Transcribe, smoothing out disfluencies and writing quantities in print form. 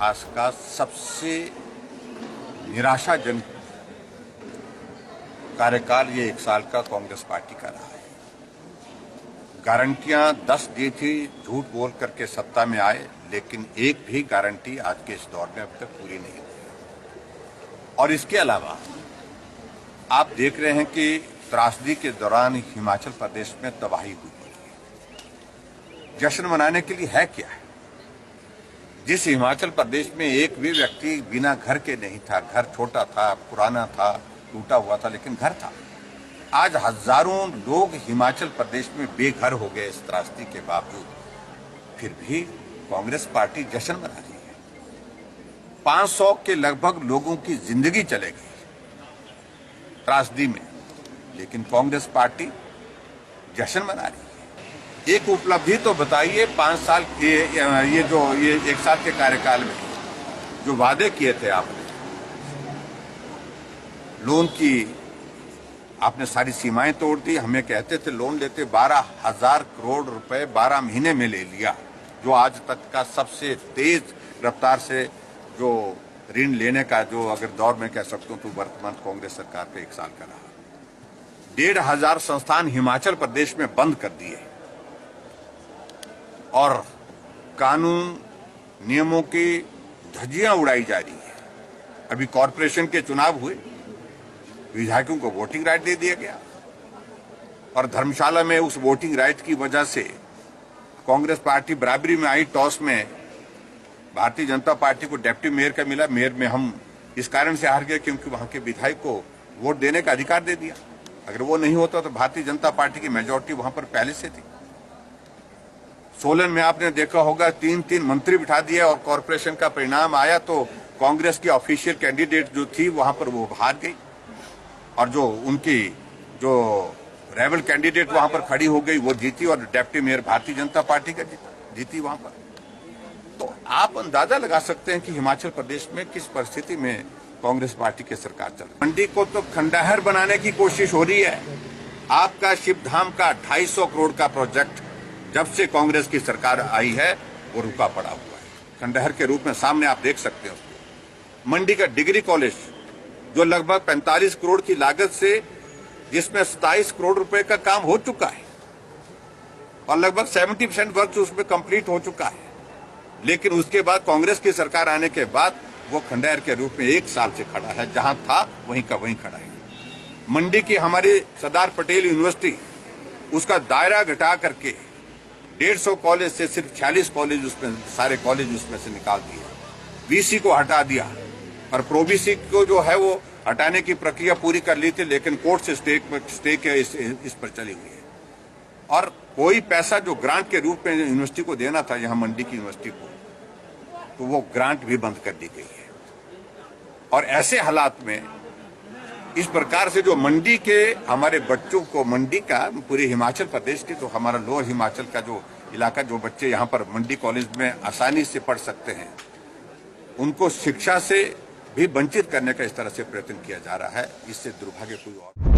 इतिहास का सबसे निराशाजनक कार्यकाल ये 1 साल का कांग्रेस पार्टी का रहा है। गारंटियां 10 दी थी, झूठ बोल करके सत्ता में आए, लेकिन एक भी गारंटी आज के इस दौर में अब तक पूरी नहीं हुई। और इसके अलावा आप देख रहे हैं कि त्रासदी के दौरान हिमाचल प्रदेश में तबाही हुई है। जश्न मनाने के लिए है क्या है? जिस हिमाचल प्रदेश में एक भी व्यक्ति बिना घर के नहीं था, घर छोटा था, पुराना था, टूटा हुआ था, लेकिन घर था। आज हजारों लोग हिमाचल प्रदेश में बेघर हो गए इस त्रासदी के बावजूद, फिर भी कांग्रेस पार्टी जश्न मना रही है। 500 के लगभग लोगों की जिंदगी चले गई त्रासदी में, लेकिन कांग्रेस पार्टी जश्न मना रही है। एक उपलब्धि तो बताइए 5 साल ये 1 साल के कार्यकाल में जो वादे किए थे आपने, लोन की आपने सारी सीमाएं तोड़ दी। हमें कहते थे लोन लेते 12,000 करोड़ रुपए 12 महीने में ले लिया, जो आज तक का सबसे तेज रफ्तार से जो ऋण लेने का जो अगर दौर में कह सकता हूं तो वर्तमान कांग्रेस सरकार का 1 साल का रहा। 1,500 संस्थान हिमाचल प्रदेश में बंद कर दिए और कानून नियमों की धज्जियां उड़ाई जा रही है। अभी कॉरपोरेशन के चुनाव हुए, विधायकों को वोटिंग राइट दे दिया गया और धर्मशाला में उस वोटिंग राइट की वजह से कांग्रेस पार्टी बराबरी में आई। टॉस में भारतीय जनता पार्टी को डिप्टी मेयर का मिला। मेयर में हम इस कारण से हार गए क्योंकि वहां के विधायक को वोट देने का अधिकार दे दिया। अगर वो नहीं होता तो भारतीय जनता पार्टी की मेजोरिटी वहां पर पहले से थी। सोलन में आपने देखा होगा 3 मंत्री बिठा दिए और कॉरपोरेशन का परिणाम आया तो कांग्रेस की ऑफिशियल कैंडिडेट जो थी वहां पर वो हार गई और जो उनकी जो रेबल कैंडिडेट वहां पर खड़ी हो गई वो जीती और deputy mayor Bharatiya Janata party का जीती वहां पर। तो आप अंदाजा लगा सकते हैं कि हिमाचल प्रदेश में किस परिस्थिति में कांग्रेस पार्टी की सरकार चल रही है। मंडी को तो खंडहर बनाने की कोशिश हो रही है। आपका शिवधाम का 250 करोड़ का प्रोजेक्ट जब से कांग्रेस की सरकार आई है वो रुका पड़ा हुआ है, खंडहर के रूप में सामने आप देख सकते हैं उसको। मंडी का डिग्री कॉलेज जो लगभग 45 करोड़ की लागत से, जिसमें 27 करोड़ रुपए का काम हो चुका है और लगभग 70% वर्क उसमें कंप्लीट हो चुका है, लेकिन उसके बाद कांग्रेस की सरकार आने के बाद वो खंडहर के रूप में 1 साल से खड़ा है। जहां था वहीं का वहीं खड़ा है। मंडी की हमारी सरदार पटेल यूनिवर्सिटी, उसका दायरा घटा करके 150 कॉलेज से सिर्फ 46 कॉलेज उसमें, सारे कॉलेज उसमें से निकाल दिए। वीसी को हटा दिया और प्रोबीसी को जो है वो हटाने की प्रक्रिया पूरी कर ली थी, लेकिन कोर्ट से स्टे के इस पर चली हुई है। और कोई पैसा जो ग्रांट के रूप में यूनिवर्सिटी को देना था, यहाँ मंडी की यूनिवर्सिटी को, तो वो ग्रांट भी बंद कर दी गई है। और ऐसे हालात में इस प्रकार से जो मंडी के हमारे बच्चों को, मंडी का पूरे हिमाचल प्रदेश के, तो हमारा लोअर हिमाचल का जो इलाका, जो बच्चे यहाँ पर मंडी कॉलेज में आसानी से पढ़ सकते हैं, उनको शिक्षा से भी वंचित करने का इस तरह से प्रयत्न किया जा रहा है। इससे दुर्भाग्य कोई और